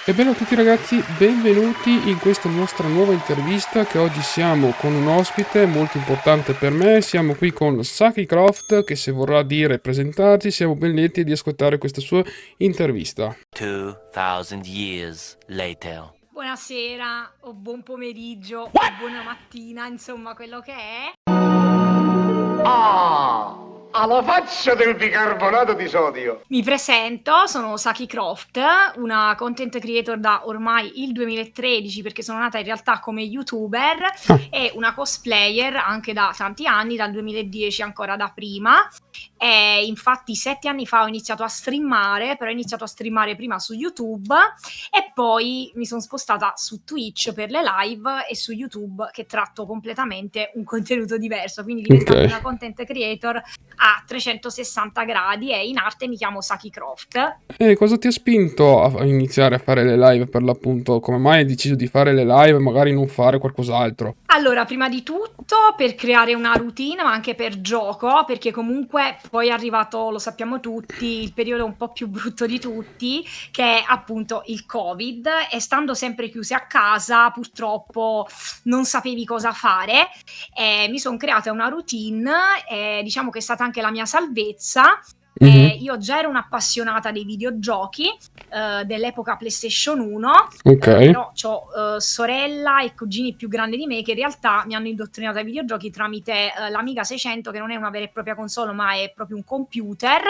E bene a tutti ragazzi, benvenuti in questa nostra nuova intervista che oggi siamo con un ospite molto importante per me, siamo qui con Saki Croft che se vorrà dire e presentarsi siamo ben lieti di ascoltare questa sua intervista. 2000 years later. Buonasera o buon pomeriggio o buona mattina, insomma quello che è. Ah, alla faccia del bicarbonato di sodio. Mi presento, sono Saki Croft, una content creator da ormai il 2013 perché sono nata in realtà come youtuber e una cosplayer anche da tanti anni, dal 2010 ancora da prima. E infatti 7 anni fa ho iniziato a streamare, però ho iniziato a streamare prima su YouTube e poi mi sono spostata su Twitch per le live e su YouTube che tratto completamente un contenuto diverso, quindi diventando Ok. una content creator a 360 gradi e in arte mi chiamo Saki Croft. E cosa ti ha spinto a iniziare a fare le live per l'appunto? Come mai hai deciso di fare le live e magari non fare qualcos'altro? Allora, prima di tutto per creare una routine, ma anche per gioco, perché comunque poi è arrivato, lo sappiamo tutti, il periodo un po' più brutto di tutti, che è appunto il Covid, e stando sempre chiusi a casa, purtroppo non sapevi cosa fare, e mi sono creata una routine, e diciamo che è stata anche la mia salvezza. Mhm. Io già ero un'appassionata dei videogiochi, dell'epoca PlayStation 1, Ok. però ho sorella e cugini più grandi di me che in realtà mi hanno indottrinato ai videogiochi tramite l'Amiga 600, che non è una vera e propria console ma è proprio un computer,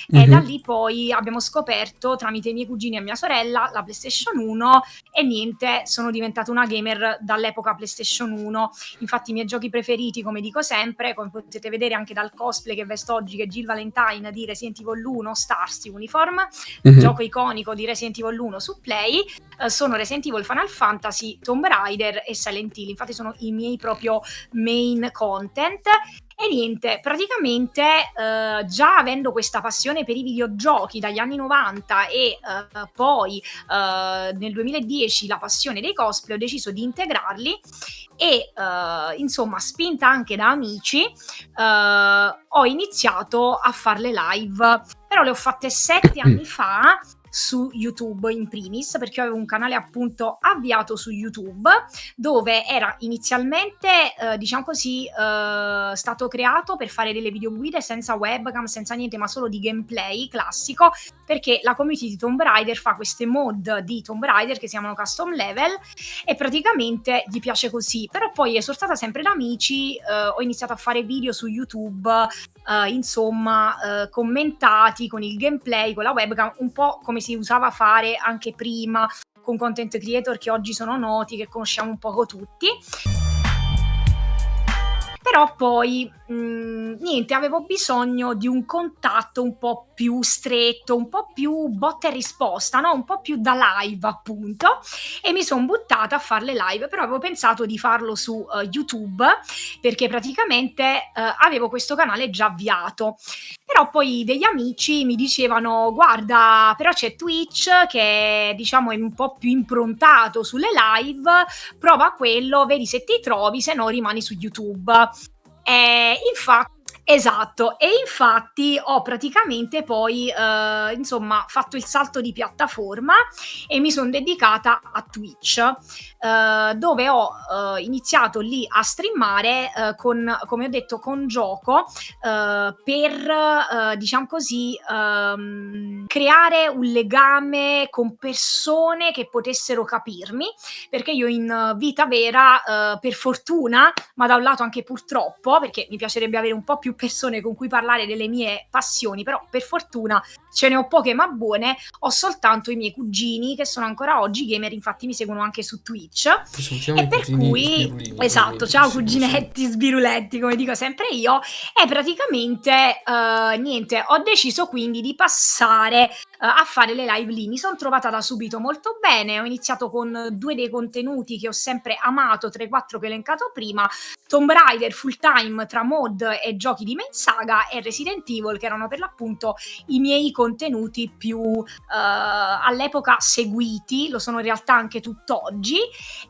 e da Mhm. lì poi abbiamo scoperto tramite i miei cugini e mia sorella la PlayStation 1 e niente, sono diventata una gamer dall'epoca PlayStation 1. Infatti i miei giochi preferiti, come dico sempre, come potete vedere anche dal cosplay che vesto oggi, che è Jill Valentine di Resident Evil 1 Stars Uniform, Mhm. gioco iconico di Resident Evil 1 su Play, sono Resident Evil, Final Fantasy, Tomb Raider e Silent Hill. Infatti sono i miei proprio main content. E niente, praticamente già avendo questa passione per i videogiochi dagli anni 90 e poi nel 2010 la passione dei cosplay, ho deciso di integrarli e insomma, spinta anche da amici, ho iniziato a fare le live, però le ho fatte 7 anni fa su YouTube in primis, perché io avevo un canale appunto avviato su YouTube dove era inizialmente diciamo così stato creato per fare delle videoguide senza webcam, senza niente, ma solo di gameplay classico, perché la community di Tomb Raider fa queste mod di Tomb Raider che si chiamano custom level e praticamente gli piace così. Però poi esortata sempre da amici ho iniziato a fare video su YouTube, insomma commentati con il gameplay, con la webcam, un po' come si usava fare anche prima con content creator che oggi sono noti, che conosciamo un poco tutti. Però poi niente, avevo bisogno di un contatto un po' più stretto, un po' più botta e risposta, no? Un po' più da live appunto, e mi sono buttata a fare le live, però avevo pensato di farlo su YouTube perché praticamente avevo questo canale già avviato. Però poi degli amici mi dicevano guarda, però c'è Twitch che diciamo è un po' più improntato sulle live, prova quello, vedi se ti trovi, se no rimani su YouTube. Infa Esatto, e infatti ho praticamente poi, insomma, fatto il salto di piattaforma e mi son dedicata a Twitch, dove ho, iniziato lì a streamare, con come ho detto, con gioco, per, diciam così, creare un legame con persone che potessero capirmi, perché io in vita vera, per fortuna, ma da un lato anche purtroppo, perché mi piacerebbe avere un po' più persone con cui parlare delle mie passioni, però per fortuna ce ne ho poche ma buone, ho soltanto i miei cugini che sono ancora oggi gamer, infatti mi seguono anche su Twitch, Salutiamo e i per cugini cui sbirulini, esatto, ovviamente, ciao ci seguono sempre. cuginetti sbiruletti, come dico sempre io, e praticamente niente, ho deciso quindi di passare a fare le live lì. Mi son trovata da subito molto bene, ho iniziato con 2 dei contenuti che ho sempre amato tra i 4 che ho elencato prima, Tomb Raider full time tra mod e giochi di Main Saga e Resident Evil, che erano per l'appunto i miei contenuti più all'epoca seguiti, lo sono in realtà anche tutt'oggi,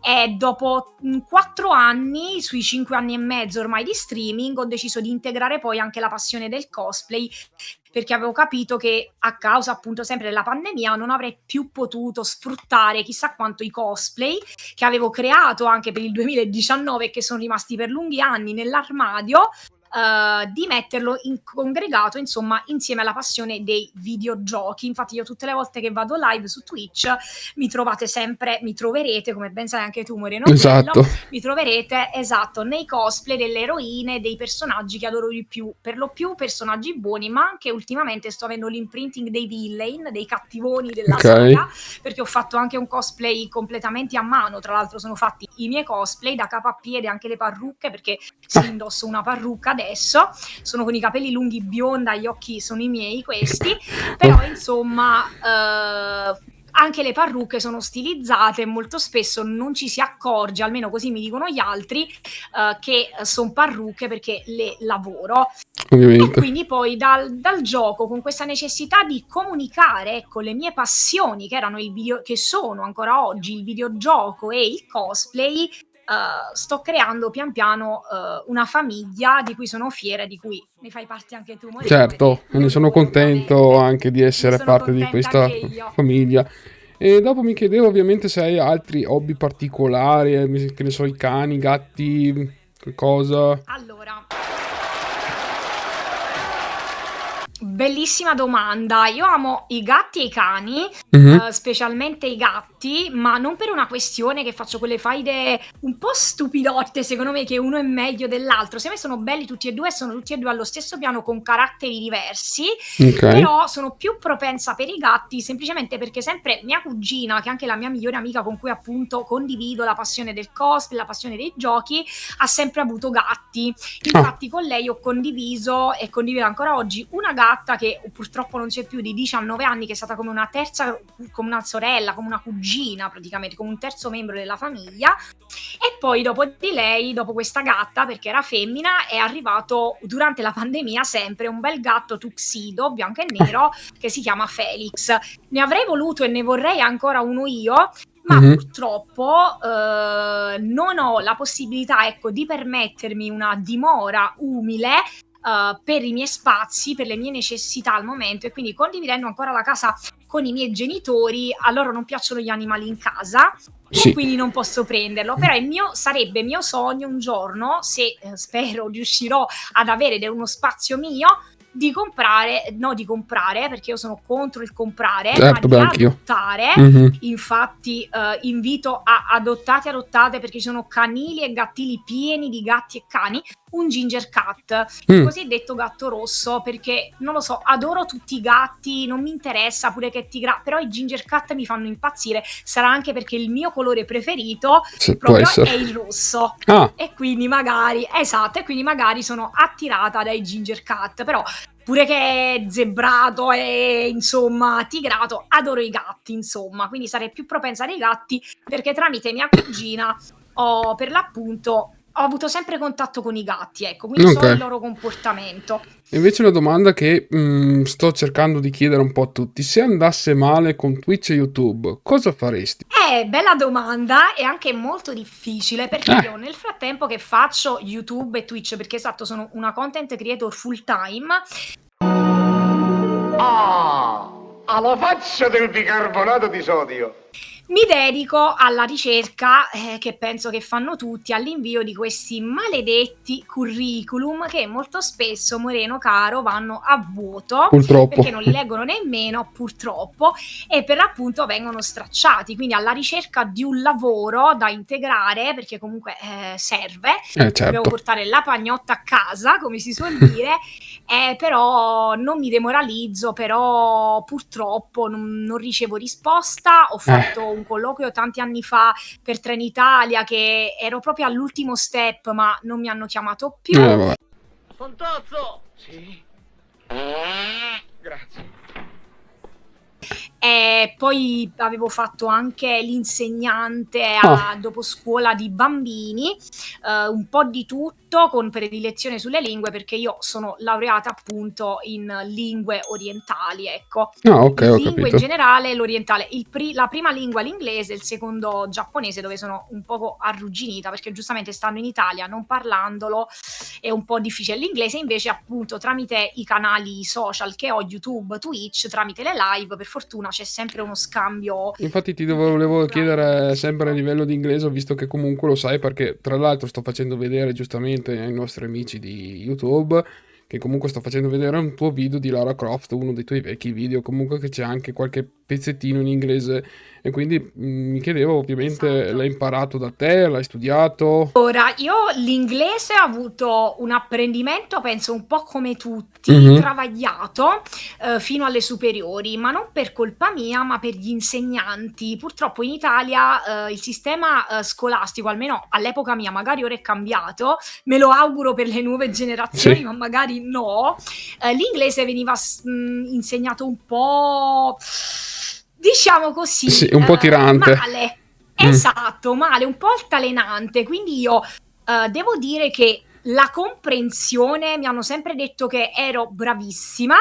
e dopo 4 anni, sui 5 anni e mezzo ormai di streaming, ho deciso di integrare poi anche la passione del cosplay, perché avevo capito che a causa appunto sempre della pandemia non avrei più potuto sfruttare chissà quanto i cosplay che avevo creato anche per il 2019 e che sono rimasti per lunghi anni nell'armadio, di metterlo in congregato, insomma, insieme alla passione dei videogiochi. Infatti io tutte le volte che vado live su Twitch mi troverete, come ben sai anche tu Moreno Bello, Esatto. mi troverete, esatto, nei cosplay delle eroine, dei personaggi che adoro di più, per lo più personaggi buoni, ma anche ultimamente sto avendo l'imprinting dei villain, dei cattivoni della Ok. saga, perché ho fatto anche un cosplay completamente a mano, tra l'altro sono fatti i miei cosplay da capo a piede, anche le parrucche, perché sì, indosso una parrucca adesso, sono con i capelli lunghi bionda, gli occhi sono i miei questi, però insomma anche le parrucche sono stilizzate e molto spesso non ci si accorge, almeno così mi dicono gli altri, che sono parrucche perché le lavoro. E Ovviamente. quindi poi dal gioco, con questa necessità di comunicare, ecco, le mie passioni, che erano che sono ancora oggi il videogioco e il cosplay, sto creando pian piano una famiglia di cui sono fiera, di cui ne fai parte anche tu, Moreno. Certo, e ne sono contento Ovviamente. anche di Ne essere sono parte di contenta questa anche io. famiglia. E dopo mi chiedevo ovviamente se hai altri hobby particolari, che ne so, i cani, i gatti, qualcosa. Allora, bellissima domanda. Io amo i gatti e i cani, Mhm. specialmente i gatti, ma non per una questione che faccio quelle faide un po' stupidotte, secondo me, che uno è meglio dell'altro. Secondo me sono belli tutti e due, sono tutti e due allo stesso piano con caratteri diversi, Ok. però sono più propensa per i gatti semplicemente perché sempre mia cugina, che è anche la mia migliore amica con cui appunto condivido la passione del cosplay, la passione dei giochi, ha sempre avuto gatti. Infatti con lei ho condiviso e condivido ancora oggi una gatta che purtroppo non c'è più, di 19 anni, che è stata come una terza, come una sorella, come una cugina praticamente, come un terzo membro della famiglia. E poi dopo di lei, dopo questa gatta, perché era femmina, è arrivato durante la pandemia sempre un bel gatto tuxedo bianco e nero che si chiama Felix. Ne avrei voluto e ne vorrei ancora uno io, ma Mhm. purtroppo non ho la possibilità, ecco, di permettermi una dimora umile per i miei spazi, per le mie necessità al momento, e quindi condividendo ancora la casa con i miei genitori, a loro non piacciono gli animali in casa e Sì. quindi non posso prenderlo, però sarebbe mio sogno un giorno, se spero riuscirò ad avere uno spazio mio, di comprare, perché io sono contro il comprare, Certo, ma beh, di anch'io. adottare. Mhm. Infatti invito a adottate, perché ci sono canili e gattili pieni di gatti e cani, un ginger cat, il cosiddetto gatto rosso, perché non lo so, adoro tutti i gatti, non mi interessa pure che è tigra, però i ginger cat mi fanno impazzire. Sarà anche perché il mio colore preferito Sì, può proprio essere. è il rosso, Ah, e quindi magari, esatto, e quindi magari sono attirata dai ginger cat. Però pure che è zebrato e insomma tigrato, adoro i gatti, insomma, quindi sarei più propensa ai gatti, perché tramite mia cugina ho per l'appunto ho avuto sempre contatto con i gatti, ecco, quindi so il ok. loro comportamento. Invece una domanda che sto cercando di chiedere un po' a tutti. Se andasse male con Twitch e YouTube, cosa faresti? Bella domanda, e anche molto difficile, perché Eh, io nel frattempo che faccio YouTube e Twitch, perché esatto, sono una content creator full time, Ah, alla faccia del bicarbonato di sodio. mi dedico alla ricerca, che penso che fanno tutti, all'invio di questi maledetti curriculum che molto spesso, Moreno caro, vanno a vuoto, purtroppo. perché non li leggono nemmeno, purtroppo, e per l'appunto vengono stracciati. Quindi alla ricerca di un lavoro da integrare, perché comunque serve, devo Certo. portare la pagnotta a casa, come si suol dire, però non mi demoralizzo, però purtroppo non ricevo risposta. Ho fatto un colloquio tanti anni fa per Trenitalia, che ero proprio all'ultimo step, ma non mi hanno chiamato più. Vabbè. Fantozzo! Sì? Grazie. E poi avevo fatto anche l'insegnante Ah, dopo scuola di bambini, un po' di tutto con predilezione sulle lingue perché io sono laureata appunto in lingue orientali, ecco. ah, ok, In ho lingue in capito. generale, l'orientale, la prima lingua l'inglese, il secondo giapponese, dove sono un poco arrugginita perché giustamente stando in Italia non parlandolo è un po' difficile. L'inglese invece appunto tramite i canali social che ho, YouTube, Twitch, tramite le live, per fortuna c'è sempre uno scambio Infatti volevo interculturale. chiedere sempre a livello di inglese, ho visto che comunque lo sai, perché tra l'altro sto facendo vedere giustamente ai nostri amici di YouTube che comunque sto facendo vedere un tuo video di Lara Croft, uno dei tuoi vecchi video, comunque che c'è anche qualche pezzettino in inglese e quindi mi chiedevo, ovviamente Esatto. l'hai imparato da te, l'hai studiato? Ora, io l'inglese ho avuto un apprendimento, penso un po' come tutti, Mhm. travagliato fino alle superiori, ma non per colpa mia, ma per gli insegnanti. Purtroppo in Italia il sistema scolastico, almeno all'epoca mia, magari ora è cambiato, me lo auguro per le nuove generazioni, Sì, ma magari no. L'inglese veniva insegnato un po', diciamo sì, così, un po' tirante. male. Mm, Esatto, male, un po' altalenante. Quindi io devo dire che la comprensione mi hanno sempre detto che ero bravissima,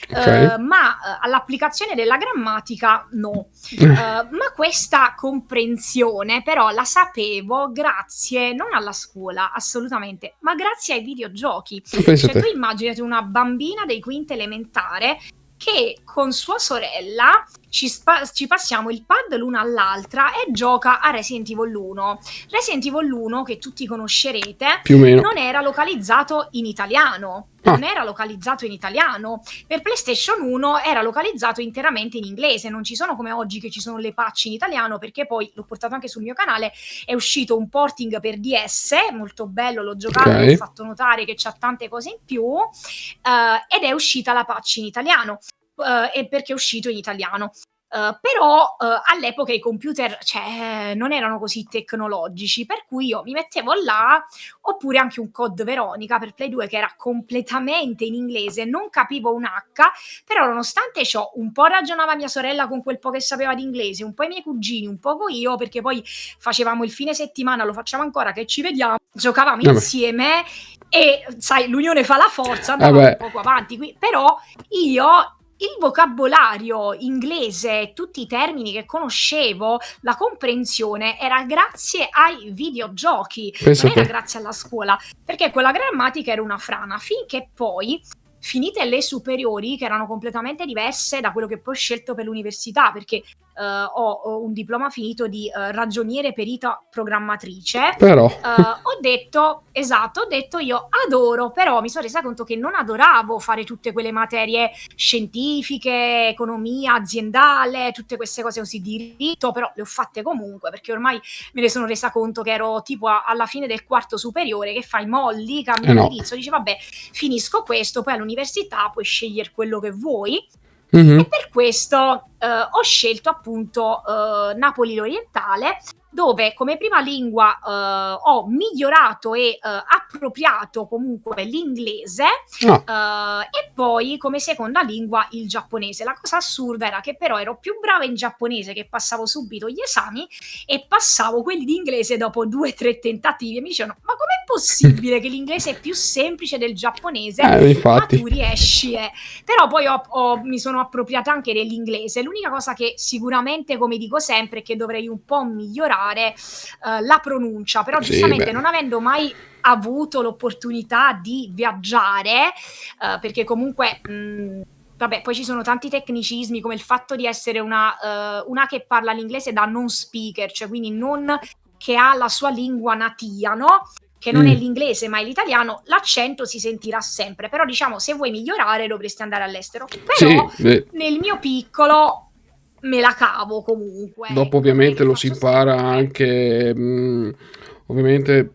ok. ma all'applicazione della grammatica no. Ma questa comprensione però la sapevo grazie non alla scuola, assolutamente, ma grazie ai videogiochi. Pensa a Cioè te. tu immaginati una bambina dei quinti elementare che con sua sorella ci passiamo il pad l'una all'altra e gioca a Resident Evil 1. Resident Evil 1, che tutti conoscerete, Più o meno. non era localizzato in italiano. Ah, Non era localizzato in italiano. Per PlayStation 1 era localizzato interamente in inglese. Non ci sono come oggi che ci sono le patch in italiano, perché poi l'ho portato anche sul mio canale. È uscito un porting per DS, molto bello, l'ho giocato e ho ok. fatto notare che c'ha tante cose in più. Ed è uscita la patch in italiano. E perché è uscito in italiano. Però all'epoca i computer non erano così tecnologici, per cui io mi mettevo là, oppure anche un Code Veronica per Play 2 che era completamente in inglese, non capivo un H, però nonostante ciò un po' ragionava mia sorella con quel po' che sapeva di inglese, un po' i miei cugini, un poco io, perché poi facevamo il fine settimana, lo facciamo ancora che ci vediamo, giocavamo Vabbè. insieme e sai, l'unione fa la forza, andavamo un Vabbè. poco avanti qui, però io il vocabolario inglese, tutti i termini che conoscevo, la comprensione era grazie ai videogiochi, Pensa non a te. era grazie alla scuola, perché quella grammatica era una frana, finché poi finite le superiori, che erano completamente diverse da quello che poi ho scelto per l'università, perché ho un diploma finito di ragioniere perita programmatrice. Però, Ho detto, esatto, ho detto io adoro, però mi sono resa conto che non adoravo fare tutte quelle materie scientifiche, economia aziendale, tutte queste cose così, diritto, però le ho fatte comunque perché ormai me ne sono resa conto che ero tipo alla fine del quarto superiore, che fai molli, cambi no. indirizzo, dici vabbè, finisco questo, poi all'università puoi scegliere quello che vuoi. Mhm. E per questo ho scelto appunto Napoli l'Orientale, dove come prima lingua ho migliorato e appropriato comunque l'inglese Ah, e poi come seconda lingua il giapponese. La cosa assurda era che però ero più brava in giapponese, che passavo subito gli esami, e passavo quelli di inglese dopo 2 o 3 tentativi e mi dicevano ma com'è possibile che l'inglese è più semplice del giapponese ma infatti. tu riesci però poi mi sono appropriata anche dell'inglese. L'unica cosa che sicuramente, come dico sempre, è che dovrei un po' migliorare la pronuncia, però Sì, giustamente beh. non avendo mai avuto l'opportunità di viaggiare, perché comunque vabbè, poi ci sono tanti tecnicismi come il fatto di essere una che parla l'inglese da non speaker, cioè quindi non che ha la sua lingua natia, no? Che non è Mm, l'inglese ma è l'italiano, l'accento si sentirà sempre, però diciamo se vuoi migliorare dovresti andare all'estero. Però sì, beh, nel mio piccolo me la cavo comunque, dopo ecco, non è ovviamente che lo si faccio impara sempre. anche ovviamente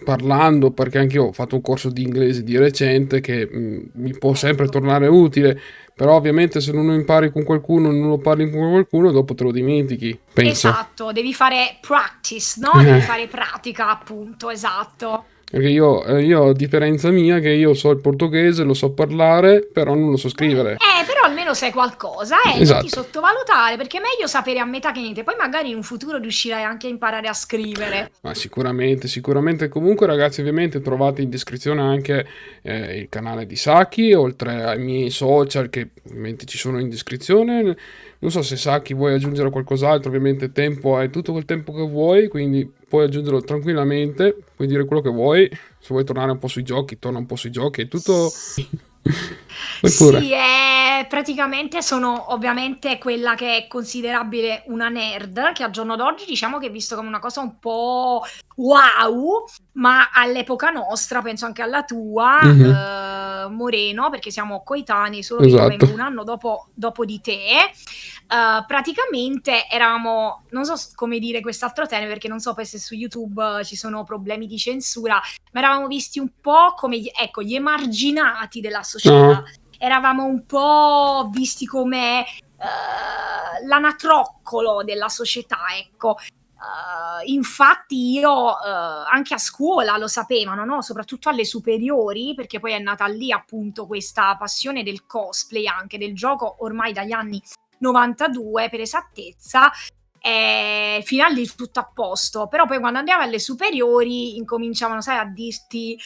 parlando, perché anche io ho fatto un corso di inglese di recente che mi può sempre Ecco. tornare utile, però ovviamente se non lo impari con qualcuno, non lo parli con qualcuno, dopo te lo dimentichi, penso. Esatto, devi fare practice, no? Devi Eh, fare pratica, appunto, esatto. perché io a differenza mia, che io so il portoghese, lo so parlare, però non lo so scrivere. Però almeno sai qualcosa, non ti Esatto. sottovalutare, perché è meglio sapere a metà che niente, poi magari in un futuro riuscirai anche a imparare a scrivere. Ma sicuramente, sicuramente. Comunque, ragazzi, ovviamente trovate in descrizione anche il canale di Saki, oltre ai miei social che ovviamente ci sono in descrizione. Non so se Saki vuoi aggiungere qualcos'altro, ovviamente tempo hai tutto quel tempo che vuoi, quindi puoi aggiungerlo tranquillamente, puoi dire quello che vuoi. Se vuoi tornare un po' sui giochi, torna un po' sui giochi, è tutto. Vai pure. Sì, praticamente sono ovviamente quella che è considerabile una nerd, che al giorno d'oggi diciamo che è visto come una cosa un po' wow, ma all'epoca nostra, penso anche alla tua, Mhm, Moreno, perché siamo coetanei, solo che io esatto. vengo un anno dopo di te, praticamente eravamo, non so come dire quest'altro termine, perché non so poi se su YouTube ci sono problemi di censura, ma eravamo visti un po' come ecco, gli emarginati della società. No, Eravamo un po' visti come l'anatroccolo della società, ecco. Infatti io anche a scuola lo sapevano, no? Soprattutto alle superiori, perché poi è nata lì appunto questa passione del cosplay, anche del gioco ormai dagli anni 92 per esattezza, fino a lì tutto a posto, però poi quando andiamo alle superiori incominciavano, sai, a dirti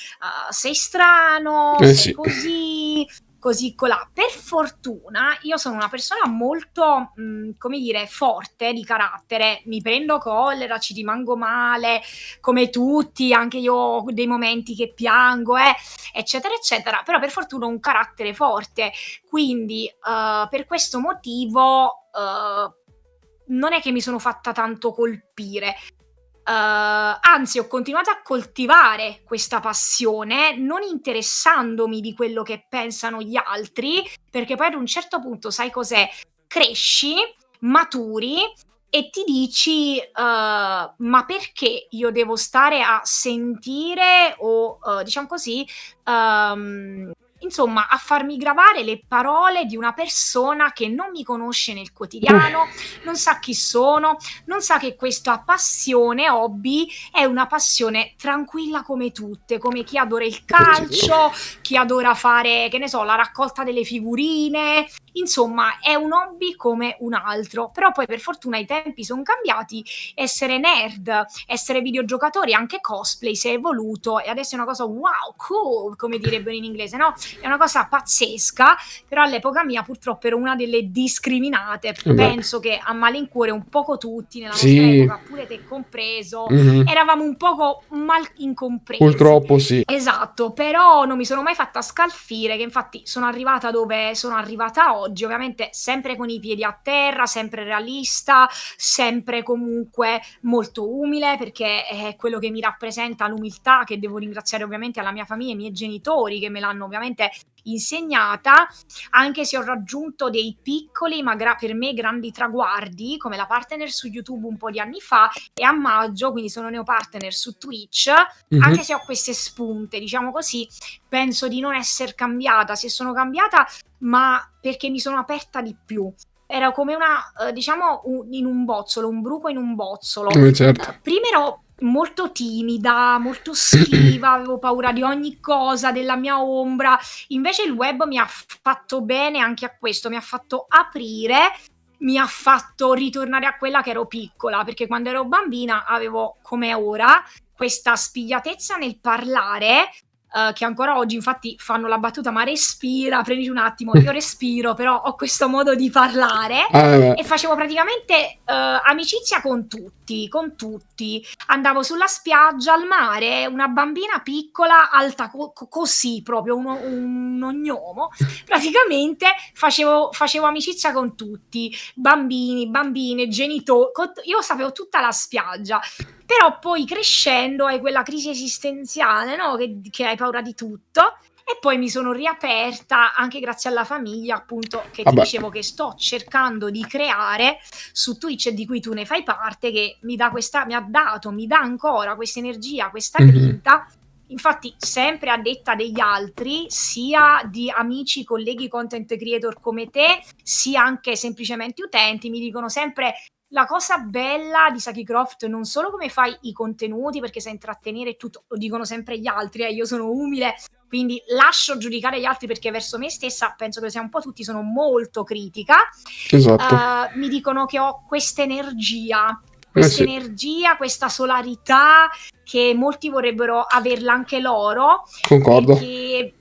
sei strano, eh sei sì. così colà. Per fortuna io sono una persona molto, come dire, forte di carattere, mi prendo collera, ci rimango male, come tutti, anche io ho dei momenti che piango, eccetera, eccetera, però per fortuna ho un carattere forte, quindi per questo motivo non è che mi sono fatta tanto colpire. Anzi, ho continuato a coltivare questa passione, non interessandomi di quello che pensano gli altri, perché poi ad un certo punto sai cos'è? Cresci, maturi e ti dici, ma perché io devo stare a sentire o, diciamo così, insomma, a farmi gravare le parole di una persona che non mi conosce nel quotidiano, non sa chi sono, non sa che questa passione, hobby, è una passione tranquilla come tutte, come chi adora il Perfetto. calcio, chi adora fare, che ne so, la raccolta delle figurine. Insomma, è un hobby come un altro, però poi per fortuna i tempi sono cambiati, essere nerd, essere videogiocatori, anche cosplay si è evoluto e adesso è una cosa wow, cool, come direbbero in inglese, no? È una cosa pazzesca, però all'epoca mia purtroppo ero una delle discriminate. E beh, Penso che a malincuore un poco tutti nella nostra sì. epoca, pure te compreso, Mhm, eravamo un poco mal incompresi. purtroppo sì. Esatto, però non mi sono mai fatta scalfire, che infatti sono arrivata dove sono arrivata oggi, ovviamente sempre con i piedi a terra, sempre realista, sempre comunque molto umile, perché è quello che mi rappresenta l'umiltà, che devo ringraziare ovviamente alla mia famiglia e ai miei genitori che me l'hanno ovviamente insegnata, anche se ho raggiunto dei piccoli ma per me grandi traguardi, come la partner su YouTube un po' di anni fa e a maggio, quindi sono neo partner su Twitch, Mhm. anche se ho queste spunte, diciamo così, penso di non essere cambiata, se sono cambiata, ma perché mi sono aperta di più. Era come una, diciamo, in un bozzolo, un bruco in un bozzolo. Certo. Prima ero molto timida, molto schiva, avevo paura di ogni cosa, della mia ombra. Invece il web mi ha fatto bene anche a questo, mi ha fatto aprire, mi ha fatto ritornare a quella che ero piccola, perché quando ero bambina avevo, come ora, questa spigliatezza nel parlare, che ancora oggi infatti fanno la battuta, ma respira, prenditi un attimo, io respiro, però ho questo modo di parlare Beh. e facevo praticamente amicizia con tutti. Andavo sulla spiaggia, al mare, una bambina piccola, alta così, proprio un ognomo, praticamente facevo amicizia con tutti, bambini, bambine, genitori, io sapevo tutta la spiaggia. Però poi crescendo hai quella crisi esistenziale, no? Che hai paura di tutto. E poi mi sono riaperta anche grazie alla famiglia, appunto, che ti Vabbè. dicevo che sto cercando di creare su Twitch e di cui tu ne fai parte, che mi dà mi dà ancora questa energia, questa Mhm. grinta. Infatti, sempre a detta degli altri, sia di amici, colleghi, content creator come te, sia anche semplicemente utenti, mi dicono sempre la cosa bella di Saki Croft non solo come fai i contenuti, perché sai intrattenere tutto, lo dicono sempre gli altri, io sono umile, quindi lascio giudicare gli altri perché verso me stessa, penso che siamo un po' tutti, sono molto critica. Esatto. Mi dicono che ho questa energia, Sì, questa solarità che molti vorrebbero averla anche loro, concordo. perché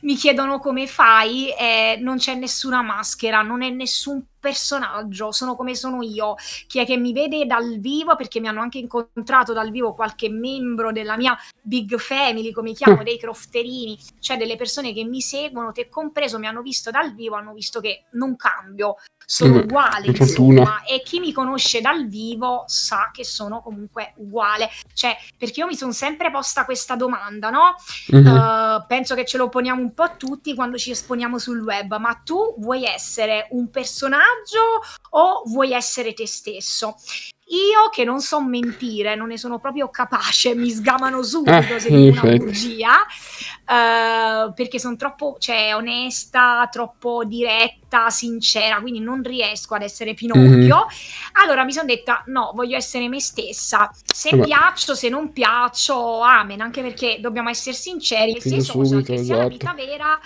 mi chiedono come fai, non c'è nessuna maschera, non è nessun personaggio, sono come sono io. Chi è che mi vede dal vivo, perché mi hanno anche incontrato dal vivo qualche membro della mia big family, come chiamo, Ah, dei crofterini, cioè delle persone che mi seguono, te compreso, mi hanno visto dal vivo, hanno visto che non cambio, sono uguale, per fortuna. insomma, e chi mi conosce dal vivo sa che sono comunque uguale, cioè, perché io mi sono sempre posta questa domanda, no? Mhm. Penso che ce lo poniamo un po' tutti quando ci esponiamo sul web, ma tu vuoi essere un personaggio o vuoi essere te stesso? Io che non so mentire, non ne sono proprio capace, mi sgamano subito se In dico una effetti. bugia, perché sono troppo, cioè, onesta, troppo diretta, sincera, quindi non riesco ad essere Pinocchio. Mhm. Allora mi sono detta, no, voglio essere me stessa. Se Vabbè, piaccio, se non piaccio, amen, anche perché dobbiamo essere sinceri, sia fin i da social subito, che sia la esatto. vita vera,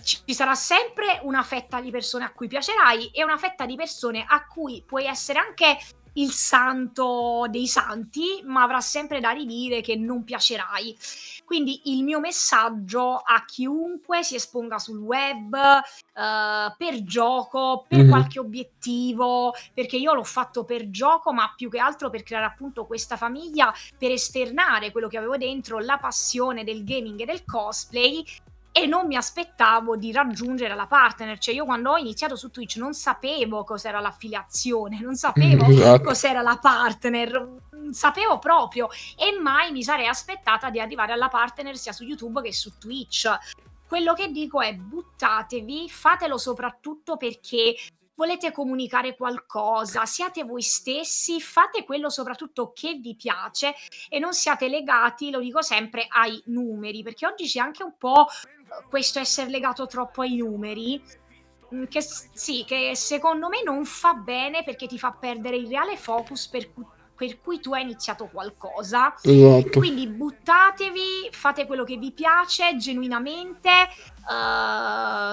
ci sarà sempre una fetta di persone a cui piacerai e una fetta di persone a cui puoi essere anche il santo dei santi, ma avrà sempre da ridire che non piacerai. Quindi il mio messaggio a chiunque si esponga sul web, per gioco, per Mhm. qualche obiettivo, perché io l'ho fatto per gioco, ma più che altro per creare appunto questa famiglia, per esternare quello che avevo dentro, la passione del gaming e del cosplay, e non mi aspettavo di raggiungere la partner. Cioè io quando ho iniziato su Twitch non sapevo cos'era l'affiliazione, non sapevo Esatto. cos'era la partner, sapevo proprio, e mai mi sarei aspettata di arrivare alla partner sia su YouTube che su Twitch. Quello che dico è buttatevi, fatelo soprattutto perché volete comunicare qualcosa, siate voi stessi, fate quello soprattutto che vi piace e non siate legati, lo dico sempre, ai numeri, perché oggi c'è anche un po' questo essere legato troppo ai numeri, sì, che secondo me non fa bene perché ti fa perdere il reale focus per cui tu hai iniziato qualcosa. Esatto. Quindi buttatevi, fate quello che vi piace genuinamente,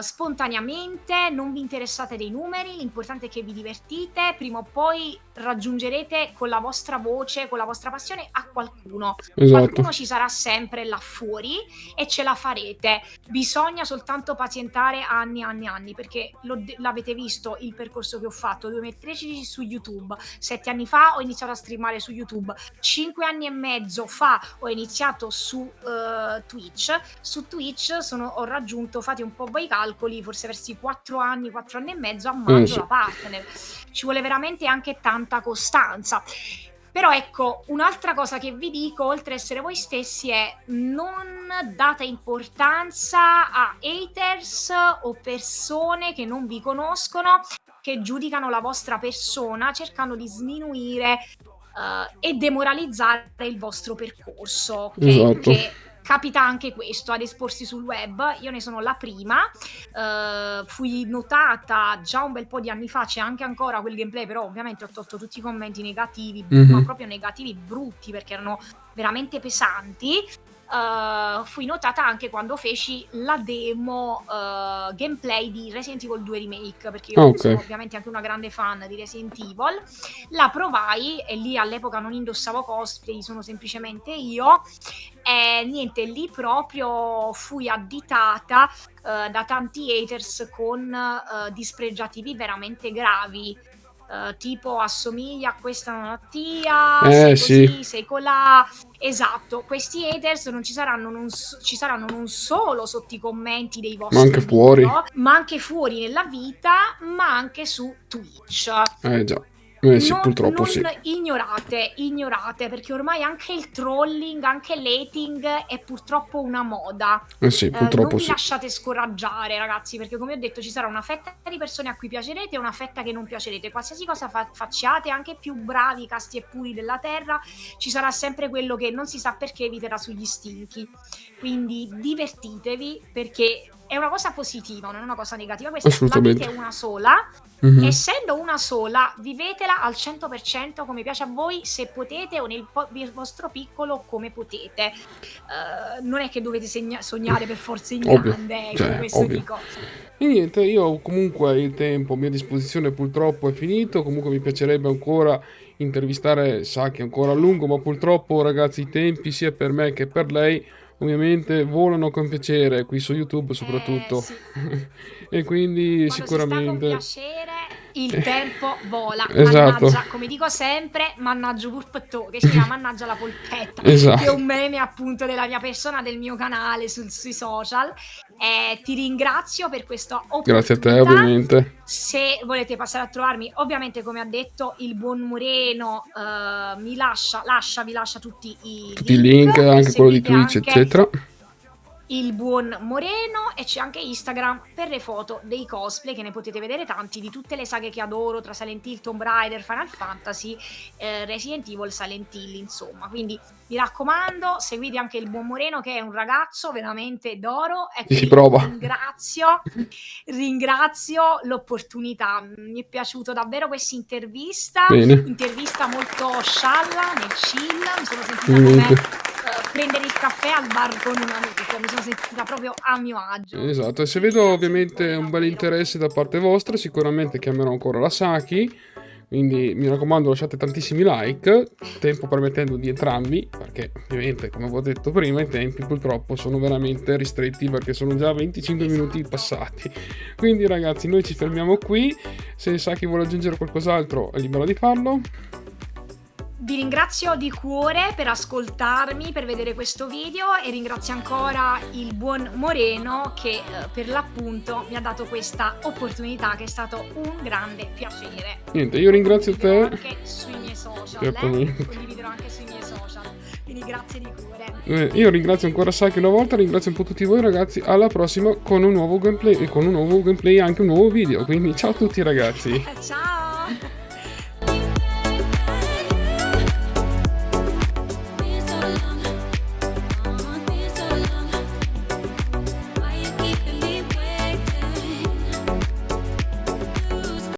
spontaneamente, non vi interessate dei numeri, l'importante è che vi divertite, prima o poi raggiungerete con la vostra voce, con la vostra passione a qualcuno. Esatto. Qualcuno ci sarà sempre là fuori e ce la farete. Bisogna soltanto pazientare anni e anni e anni, perché l'avete visto il percorso che ho fatto, 2013 su YouTube, 7 anni fa ho iniziato a streamare su YouTube, 5 anni e mezzo fa ho iniziato su Twitch. Su Twitch ho raggiunto, fate un po' voi i calcoli, forse verso i 4 anni, 4 anni e mezzo a maggio Sì. la partner. Ci vuole veramente anche tanta costanza. Però ecco, un'altra cosa che vi dico, oltre a essere voi stessi, è non date importanza a haters o persone che non vi conoscono, che giudicano la vostra persona cercando di sminuire e demoralizzare il vostro percorso, Esatto. che capita anche questo, ad esporsi sul web. Io ne sono la prima, fui notata già un bel po' di anni fa, c'è anche ancora quel gameplay, però ovviamente ho tolto tutti i commenti negativi, ma Mhm. proprio negativi brutti, perché erano veramente pesanti. Fui notata anche quando feci la demo gameplay di Resident Evil 2 Remake, perché io Ok. sono ovviamente anche una grande fan di Resident Evil. La provai e lì all'epoca non indossavo cosplay, sono semplicemente io, e niente, lì proprio fui additata da tanti haters con dispregiativi veramente gravi. Tipo assomiglia a questa malattia, sei Sì. così, sei colà. Esatto, questi haters non ci saranno, ci saranno non solo sotto i commenti dei Ma anche vostri fuori. video, ma anche fuori nella vita, ma anche su Twitch. Già. Sì, purtroppo Non sì. ignorate, perché ormai anche il trolling, anche l'hating è purtroppo una moda. Sì, Non purtroppo vi sì. lasciate scoraggiare, ragazzi, perché come ho detto ci sarà una fetta di persone a cui piacerete e una fetta che non piacerete. Qualsiasi cosa facciate, anche più bravi, casti e puri della terra, ci sarà sempre quello che non si sa perché vi terrà sugli stinchi. Quindi divertitevi, perché è una cosa positiva, non è una cosa negativa. Questa la Assolutamente. vita è una sola. Mhm. Essendo una sola, vivetela al 100% come piace a voi, se potete, o nel vostro piccolo come potete. Non è che dovete sognare per forza in Ovvio, grande, cioè, questo ovvio. dico. E niente, io comunque il tempo a mia disposizione purtroppo è finito, comunque mi piacerebbe ancora intervistare Saki ancora a lungo, ma purtroppo ragazzi i tempi sia per me che per lei ovviamente volano con piacere, qui su YouTube soprattutto. Sì. E quindi Quando si sta con sicuramente... piacere il tempo vola. Esatto. Mannaggia, come dico sempre, mannaggia purpetto, che si chiama mannaggia la polpetta, Esatto. che è un meme appunto della mia persona, del mio canale sui social. Ti ringrazio per questa opportunità. Grazie a te ovviamente. Se volete passare a trovarmi, ovviamente come ha detto il buon Moreno, vi lascia tutti i Link, anche quello di seguite Twitch, anche eccetera. il buon Moreno, e c'è anche Instagram per le foto dei cosplay, che ne potete vedere tanti di tutte le saghe che adoro, tra Silent Hill, Tomb Raider, Final Fantasy, Resident Evil, Silent Hill, insomma. Quindi mi raccomando, seguite anche il buon Moreno, che è un ragazzo veramente d'oro, e Si prova. ringrazio l'opportunità. Mi è piaciuto davvero questa intervista. Bene. Intervista molto scialla, nel chill, mi sono sentita come prendere il caffè al bar con un amico, mi sono sentita proprio a mio agio. Esatto, e se vedo ovviamente un bel interesse da parte vostra, sicuramente chiamerò ancora la Saki, quindi mi raccomando lasciate tantissimi like, tempo permettendo di entrambi, perché ovviamente come avevo detto prima i tempi purtroppo sono veramente ristretti perché sono già 25 minuti passati. Quindi ragazzi noi ci fermiamo qui, se Saki vuole aggiungere qualcos'altro è libero di farlo. Vi ringrazio di cuore per ascoltarmi, per vedere questo video, e ringrazio ancora il buon Moreno che per l'appunto mi ha dato questa opportunità, che è stato un grande piacere. Niente, io ringrazio te. Anche sui miei social, condividerò anche sui miei social, quindi grazie di cuore. Io ringrazio ancora Saki una volta, ringrazio un po' tutti voi ragazzi, alla prossima con un nuovo gameplay e con un nuovo gameplay e anche un nuovo video, quindi ciao a tutti ragazzi. Ciao!